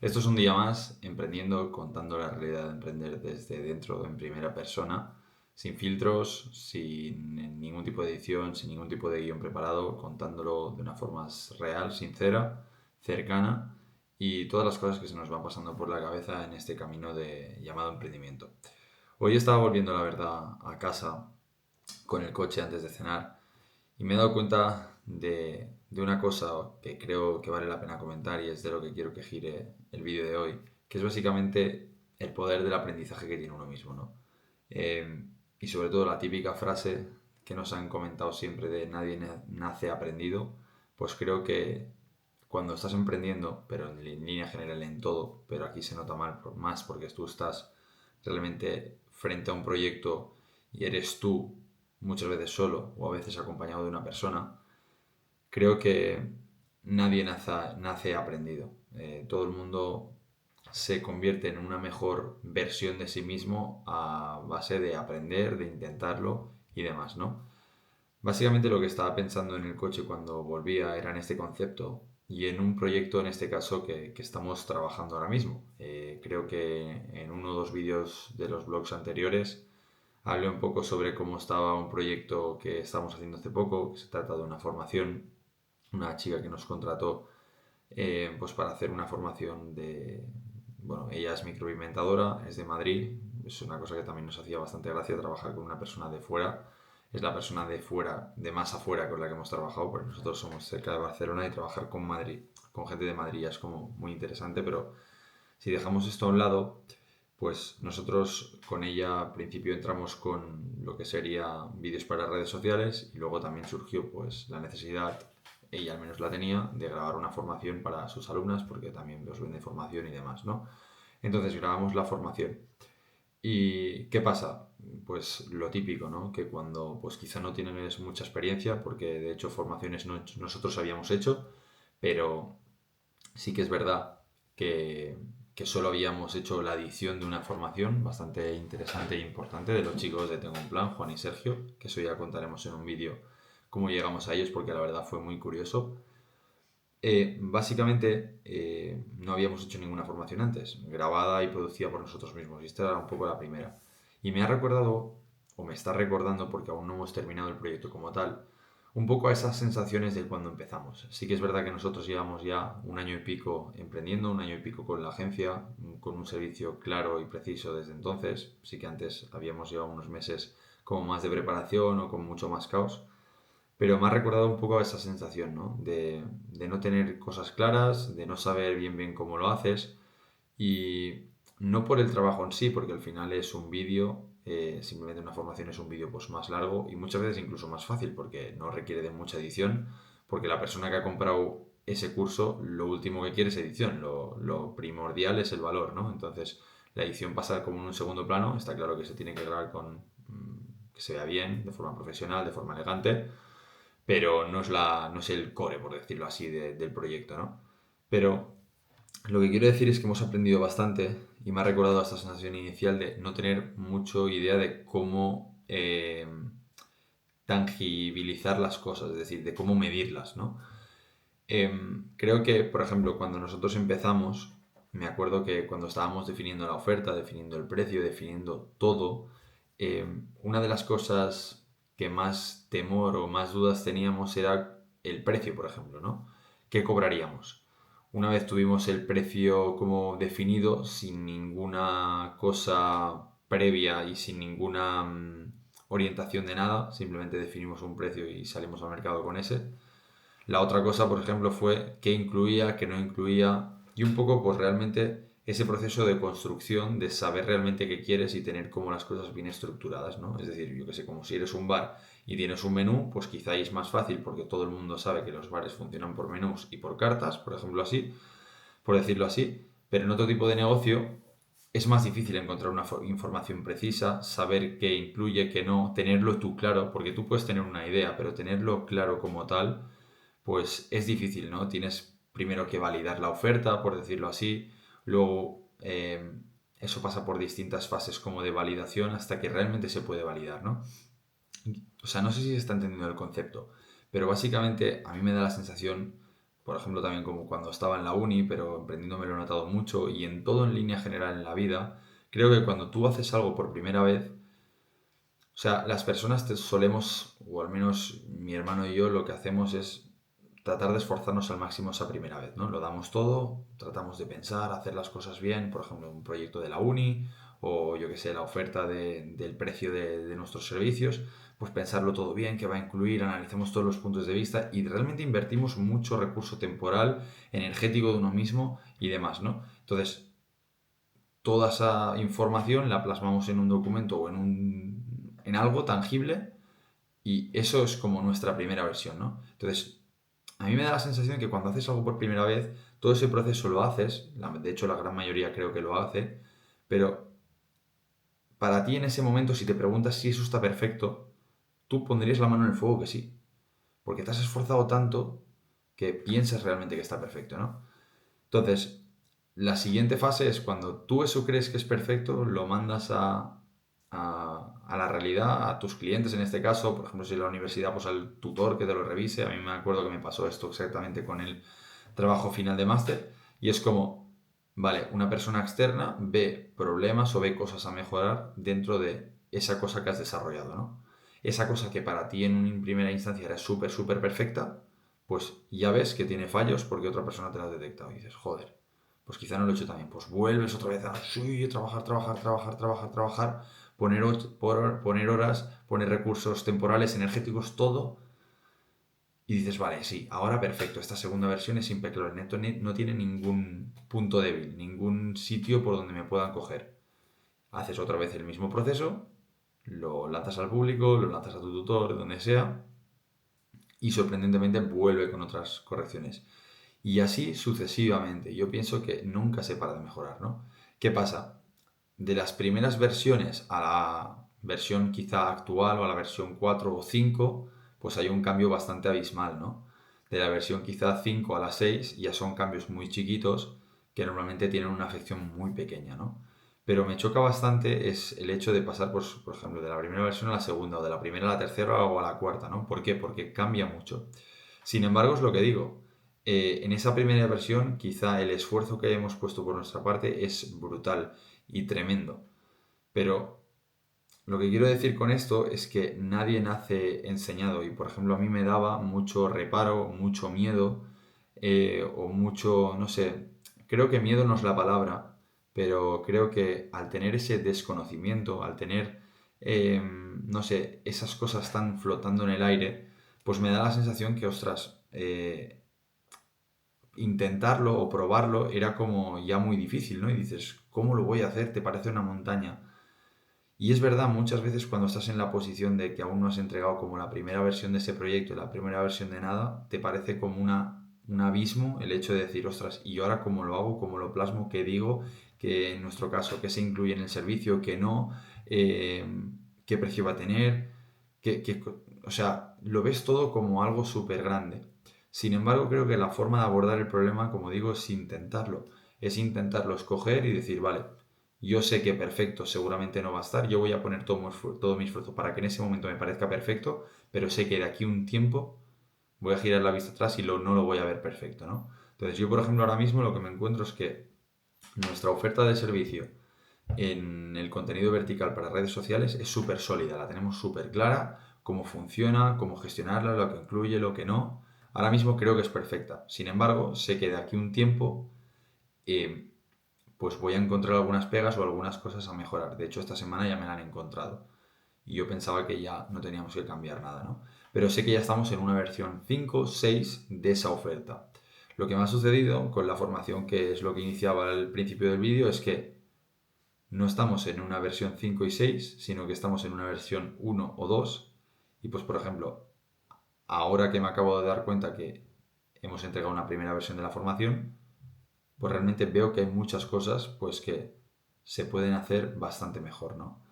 Esto es un día más emprendiendo, contando la realidad de emprender desde dentro, en primera persona, sin filtros, sin ningún tipo de edición, sin ningún tipo de guión preparado, contándolo de una forma real, sincera, cercana y todas las cosas que se nos van pasando por la cabeza en este camino de llamado emprendimiento. Hoy estaba volviendo, la verdad, a casa con el coche antes de cenar y me he dado cuenta de una cosa que creo que vale la pena comentar y es de lo que quiero que gire el vídeo de hoy, que es básicamente el poder del aprendizaje que tiene uno mismo, ¿no? Y sobre todo la típica frase que nos han comentado siempre de nadie nace aprendido, pues creo que cuando estás emprendiendo, pero en línea general en todo, pero aquí se nota más porque tú estás realmente frente a un proyecto y eres tú muchas veces solo o a veces acompañado de una persona, creo que nadie nace aprendido. Todo el mundo se convierte en una mejor versión de sí mismo a base de aprender, de intentarlo y demás, ¿no? Básicamente lo que estaba pensando en el coche cuando volvía era en este concepto y en un proyecto en este caso que estamos trabajando ahora mismo. Creo que en uno o dos vídeos de los blogs anteriores hablé un poco sobre cómo estaba un proyecto que estamos haciendo hace poco, que se trata de una formación, una chica que nos contrató pues para hacer una formación de... Bueno, ella es microinventadora, es de Madrid, es una cosa que también nos hacía bastante gracia trabajar con una persona de fuera. Es la persona de fuera, de más afuera con la que hemos trabajado, porque nosotros somos cerca de Barcelona y trabajar con Madrid, con gente de Madrid ya es como muy interesante, pero si dejamos esto a un lado, pues nosotros con ella al principio entramos con lo que sería vídeos para redes sociales y luego también surgió pues la necesidad, ella al menos la tenía, de grabar una formación para sus alumnas porque también los vende formación y demás, ¿no? Entonces grabamos la formación. ¿Y qué pasa? Pues lo típico, ¿no? Que cuando pues quizá no tienes mucha experiencia, porque de hecho formaciones nosotros habíamos hecho, pero sí que es verdad que, que solo habíamos hecho la edición de una formación bastante interesante e importante de los chicos de Tengo un Plan, Juan y Sergio, que eso ya contaremos en un vídeo cómo llegamos a ellos, porque la verdad fue muy curioso. Básicamente no habíamos hecho ninguna formación antes, grabada y producida por nosotros mismos, y esta era un poco la primera. Y me ha recordado, o me está recordando, porque aún no hemos terminado el proyecto como tal, un poco a esas sensaciones de cuando empezamos. Sí que es verdad que nosotros llevamos ya un año y pico emprendiendo, un año y pico con la agencia, con un servicio claro y preciso desde entonces. Sí que antes habíamos llevado unos meses como más de preparación o con mucho más caos. Pero me ha recordado un poco a esa sensación, ¿no? De no tener cosas claras, de no saber bien cómo lo haces y no por el trabajo en sí, porque al final es un vídeo, simplemente una formación es un vídeo pues más largo y muchas veces incluso más fácil porque no requiere de mucha edición, porque la persona que ha comprado ese curso lo último que quiere es edición, lo primordial es el valor, ¿no? Entonces la edición pasa como en un segundo plano, está claro que se tiene que grabar con que se vea bien, de forma profesional, de forma elegante, pero no es el core, por decirlo así, del proyecto, ¿no? Pero lo que quiero decir es que hemos aprendido bastante y me ha recordado esta sensación inicial de no tener mucho idea de cómo tangibilizar las cosas, es decir, de cómo medirlas, ¿no? Creo que, por ejemplo, cuando nosotros empezamos, me acuerdo que cuando estábamos definiendo la oferta, definiendo el precio, definiendo todo, una de las cosas que más temor o más dudas teníamos era el precio, por ejemplo, ¿no? ¿Qué cobraríamos? Una vez tuvimos el precio como definido, sin ninguna cosa previa y sin ninguna orientación de nada, simplemente definimos un precio y salimos al mercado con ese. La otra cosa, por ejemplo, fue qué incluía, qué no incluía y un poco pues realmente ese proceso de construcción, de saber realmente qué quieres y tener como las cosas bien estructuradas, ¿no? Es decir, yo que sé, como si eres un bar y tienes un menú, pues quizá ahí es más fácil porque todo el mundo sabe que los bares funcionan por menús y por cartas, por ejemplo así, por decirlo así, pero en otro tipo de negocio es más difícil encontrar una información precisa, saber qué incluye, qué no, tenerlo tú claro, porque tú puedes tener una idea, pero tenerlo claro como tal pues es difícil, ¿no? Tienes primero que validar la oferta, por decirlo así, luego eso pasa por distintas fases como de validación hasta que realmente se puede validar, ¿no? O sea, no sé si se está entendiendo el concepto, pero básicamente a mí me da la sensación, por ejemplo, también como cuando estaba en la uni, pero emprendiendo me lo he notado mucho y en todo en línea general en la vida, creo que cuando tú haces algo por primera vez, o sea, las personas solemos, o al menos mi hermano y yo, lo que hacemos es tratar de esforzarnos al máximo esa primera vez, ¿no? Lo damos todo, tratamos de pensar, hacer las cosas bien, por ejemplo, un proyecto de la uni o yo que sé, la oferta del precio de nuestros servicios, pues pensarlo todo bien, qué va a incluir, analicemos todos los puntos de vista y realmente invertimos mucho recurso temporal, energético de uno mismo y demás, ¿no? Entonces, toda esa información la plasmamos en un documento o en algo tangible y eso es como nuestra primera versión, ¿no? Entonces, a mí me da la sensación de que cuando haces algo por primera vez, todo ese proceso lo haces, de hecho la gran mayoría creo que lo hace, pero para ti en ese momento, si te preguntas si eso está perfecto, tú pondrías la mano en el fuego que sí, porque te has esforzado tanto que piensas realmente que está perfecto, ¿no? Entonces, la siguiente fase es cuando tú eso crees que es perfecto, lo mandas a la realidad, a tus clientes en este caso, por ejemplo, si en la universidad, pues al tutor que te lo revise. A mí me acuerdo que me pasó esto exactamente con el trabajo final de máster y es como, vale, una persona externa ve problemas o ve cosas a mejorar dentro de esa cosa que has desarrollado, ¿no? Esa cosa que para ti en una primera instancia era súper, súper perfecta, pues ya ves que tiene fallos porque otra persona te lo ha detectado y dices, joder, pues quizá no lo he hecho también. Pues vuelves otra vez a sí, trabajar, trabajar, trabajar, trabajar, trabajar, poner horas, poner recursos temporales, energéticos, todo. Y dices, vale, sí, ahora perfecto, esta segunda versión es impecable, no tiene ningún punto débil, ningún sitio por donde me puedan coger. Haces otra vez el mismo proceso, lo lanzas al público, lo lanzas a tu tutor, donde sea, y sorprendentemente vuelve con otras correcciones. Y así sucesivamente. Yo pienso que nunca se para de mejorar, ¿no? ¿Qué pasa? De las primeras versiones a la versión quizá actual o a la versión 4 o 5, pues hay un cambio bastante abismal, ¿no? De la versión quizá 5 a la 6 ya son cambios muy chiquitos que normalmente tienen una afección muy pequeña, ¿no? Pero me choca bastante es el hecho de pasar, pues, por ejemplo, de la primera versión a la segunda, o de la primera a la tercera o a la cuarta, ¿no? ¿Por qué? Porque cambia mucho. Sin embargo, es lo que digo. En esa primera versión, quizá el esfuerzo que hemos puesto por nuestra parte es brutal y tremendo. Pero lo que quiero decir con esto es que nadie nace enseñado y, por ejemplo, a mí me daba mucho reparo, mucho miedo o mucho, no sé, creo que miedo no es la palabra, pero creo que al tener ese desconocimiento, al tener, no sé, esas cosas tan flotando en el aire, pues me da la sensación que, ostras, intentarlo o probarlo era como ya muy difícil, ¿no? Y dices, ¿cómo lo voy a hacer? Te parece una montaña. Y es verdad, muchas veces cuando estás en la posición de que aún no has entregado como la primera versión de ese proyecto y la primera versión de nada, te parece como un abismo el hecho de decir, ostras, ¿y yo ahora cómo lo hago? ¿Cómo lo plasmo? ¿Qué digo? Que en nuestro caso, ¿qué se incluye en el servicio? ¿Qué no? Eh, ¿Qué precio va a tener? O sea, lo ves todo como algo súper grande. Sin embargo, creo que la forma de abordar el problema, como digo, es intentarlo. Es intentarlo escoger y decir, vale, yo sé que perfecto seguramente no va a estar, yo voy a poner todo mi esfuerzo para que en ese momento me parezca perfecto, pero sé que de aquí a un tiempo voy a girar la vista atrás y no lo voy a ver perfecto, ¿no? Entonces yo, por ejemplo, ahora mismo lo que me encuentro es que nuestra oferta de servicio en el contenido vertical para redes sociales es súper sólida, la tenemos súper clara, cómo funciona, cómo gestionarla, lo que incluye, lo que no. Ahora mismo creo que es perfecta. Sin embargo, sé que de aquí a un tiempo eh, pues voy a encontrar algunas pegas o algunas cosas a mejorar. De hecho, esta semana ya me la han encontrado. Y yo pensaba que ya no teníamos que cambiar nada, ¿no? Pero sé que ya estamos en una versión 5, 6 de esa oferta. Lo que me ha sucedido con la formación, que es lo que iniciaba al principio del vídeo, es que no estamos en una versión 5 y 6, sino que estamos en una versión 1 o 2. Y pues, por ejemplo, ahora que me acabo de dar cuenta que hemos entregado una primera versión de la formación, pues realmente veo que hay muchas cosas pues que se pueden hacer bastante mejor, ¿no?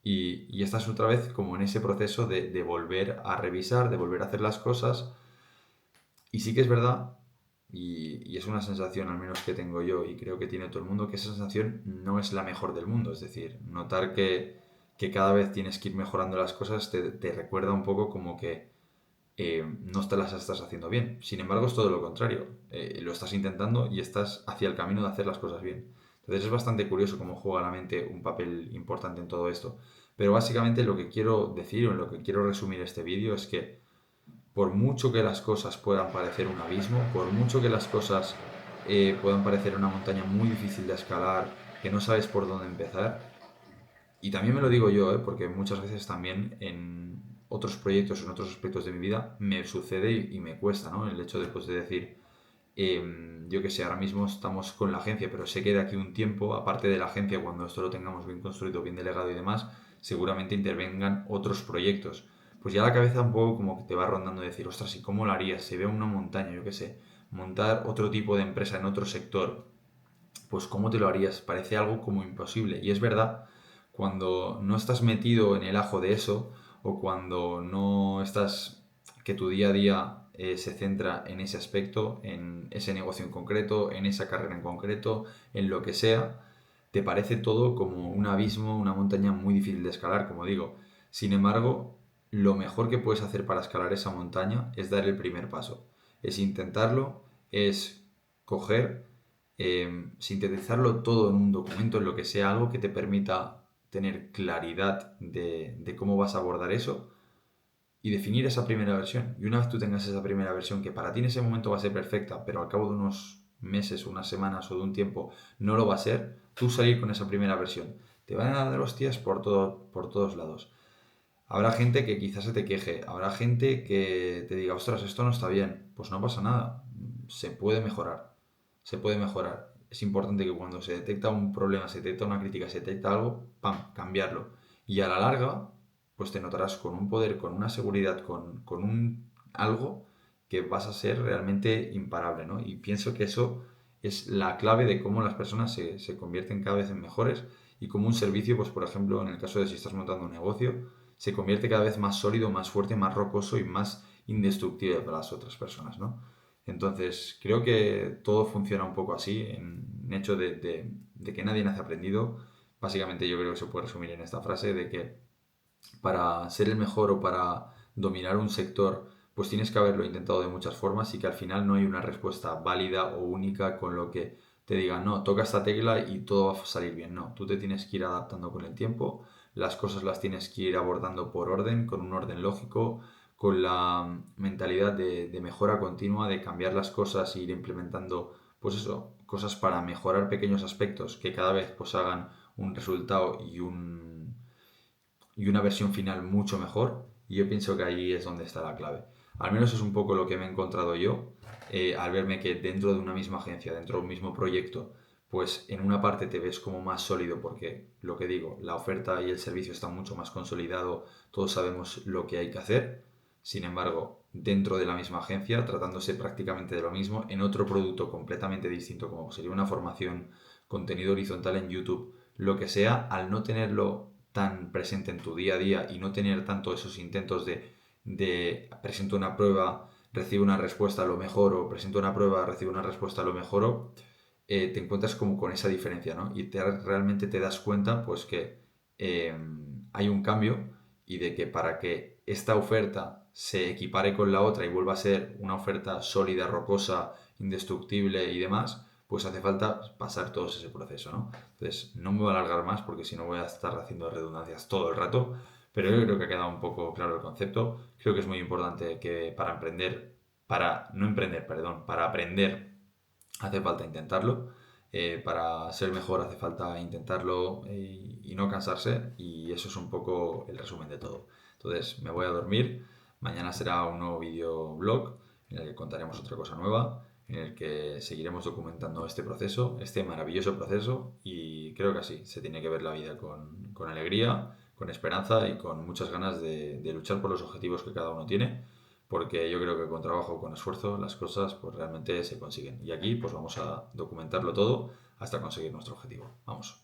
Y estás otra vez como en ese proceso de volver a revisar, de volver a hacer las cosas. Y sí que es verdad, y es una sensación al menos que tengo yo y creo que tiene todo el mundo, que esa sensación no es la mejor del mundo. Es decir, notar que cada vez tienes que ir mejorando las cosas te recuerda un poco como que no te las estás haciendo bien. Sin embargo, es todo lo contrario. Lo estás intentando y estás hacia el camino de hacer las cosas bien. Entonces es bastante curioso cómo juega la mente un papel importante en todo esto. Pero básicamente lo que quiero decir o en lo que quiero resumir este vídeo es que por mucho que las cosas puedan parecer un abismo, por mucho que las cosas puedan parecer una montaña muy difícil de escalar, que no sabes por dónde empezar, y también me lo digo yo, porque muchas veces también en otros proyectos, en otros aspectos de mi vida, me sucede y me cuesta, ¿no? El hecho de, pues, de decir, yo que sé, ahora mismo estamos con la agencia, pero sé que de aquí un tiempo, aparte de la agencia, cuando esto lo tengamos bien construido, bien delegado y demás, seguramente intervengan otros proyectos. Pues ya la cabeza un poco como que te va rondando decir, ostras, ¿y cómo lo harías? Se ve una montaña, yo qué sé, montar otro tipo de empresa en otro sector, pues ¿cómo te lo harías? Parece algo como imposible. Y es verdad, cuando no estás metido en el ajo de eso, o cuando no estás, que tu día a día se centra en ese aspecto, en ese negocio en concreto, en esa carrera en concreto, en lo que sea, te parece todo como un abismo, una montaña muy difícil de escalar, como digo. Sin embargo, lo mejor que puedes hacer para escalar esa montaña es dar el primer paso. Es intentarlo, es coger, sintetizarlo todo en un documento, en lo que sea algo que te permita tener claridad de cómo vas a abordar eso y definir esa primera versión. Y una vez tú tengas esa primera versión, que para ti en ese momento va a ser perfecta, pero al cabo de unos meses, unas semanas o de un tiempo no lo va a ser, tú salir con esa primera versión. Te van a dar hostias por todos lados. Habrá gente que quizás se te queje, habrá gente que te diga, ostras, esto no está bien. Pues no pasa nada, se puede mejorar, se puede mejorar. Es importante que cuando se detecta un problema, se detecta una crítica, se detecta algo, ¡pam!, cambiarlo. Y a la larga, pues te notarás con un poder, con una seguridad, con un algo que vas a ser realmente imparable, ¿no? Y pienso que eso es la clave de cómo las personas se convierten cada vez en mejores y como un servicio, pues por ejemplo, en el caso de si estás montando un negocio, se convierte cada vez más sólido, más fuerte, más rocoso y más indestructible para las otras personas, ¿no? Entonces, creo que todo funciona un poco así, en hecho de que nadie nace aprendido. Básicamente yo creo que se puede resumir en esta frase de que para ser el mejor o para dominar un sector, pues tienes que haberlo intentado de muchas formas y que al final no hay una respuesta válida o única con lo que te digan, no, toca esta tecla y todo va a salir bien. No, tú te tienes que ir adaptando con el tiempo, las cosas las tienes que ir abordando por orden, con un orden lógico, con la mentalidad de mejora continua, de cambiar las cosas e ir implementando, pues eso, cosas para mejorar pequeños aspectos que cada vez pues hagan un resultado y una versión final mucho mejor. Y yo pienso que ahí es donde está la clave. Al menos es un poco lo que me he encontrado yo al verme que dentro de una misma agencia, dentro de un mismo proyecto, pues en una parte te ves como más sólido porque, lo que digo, la oferta y el servicio están mucho más consolidado, todos sabemos lo que hay que hacer. Sin embargo, dentro de la misma agencia, tratándose prácticamente de lo mismo, en otro producto completamente distinto, como sería una formación, contenido horizontal en YouTube, lo que sea, al no tenerlo tan presente en tu día a día y no tener tanto esos intentos de presento una prueba, recibo una respuesta, lo mejoro, presento una prueba, recibo una respuesta, lo mejoro, te encuentras como con esa diferencia, ¿no? Y realmente te das cuenta, pues, que eh, hay un cambio y de que para que esta oferta se equipare con la otra y vuelva a ser una oferta sólida, rocosa, indestructible y demás, pues hace falta pasar todo ese proceso, ¿no? Entonces, no me voy a alargar más porque si no voy a estar haciendo redundancias todo el rato, pero yo creo que ha quedado un poco claro el concepto. Creo que es muy importante que para emprender, no emprender, perdón, para aprender hace falta intentarlo. Para ser mejor hace falta intentarlo y no cansarse y eso es un poco el resumen de todo. Entonces me voy a dormir, mañana será un nuevo videoblog en el que contaremos otra cosa nueva, en el que seguiremos documentando este proceso, este maravilloso proceso y creo que así se tiene que ver la vida con alegría, con esperanza y con muchas ganas de luchar por los objetivos que cada uno tiene porque yo creo que con trabajo, con esfuerzo, las cosas pues realmente se consiguen. Y aquí pues vamos a documentarlo todo hasta conseguir nuestro objetivo. Vamos.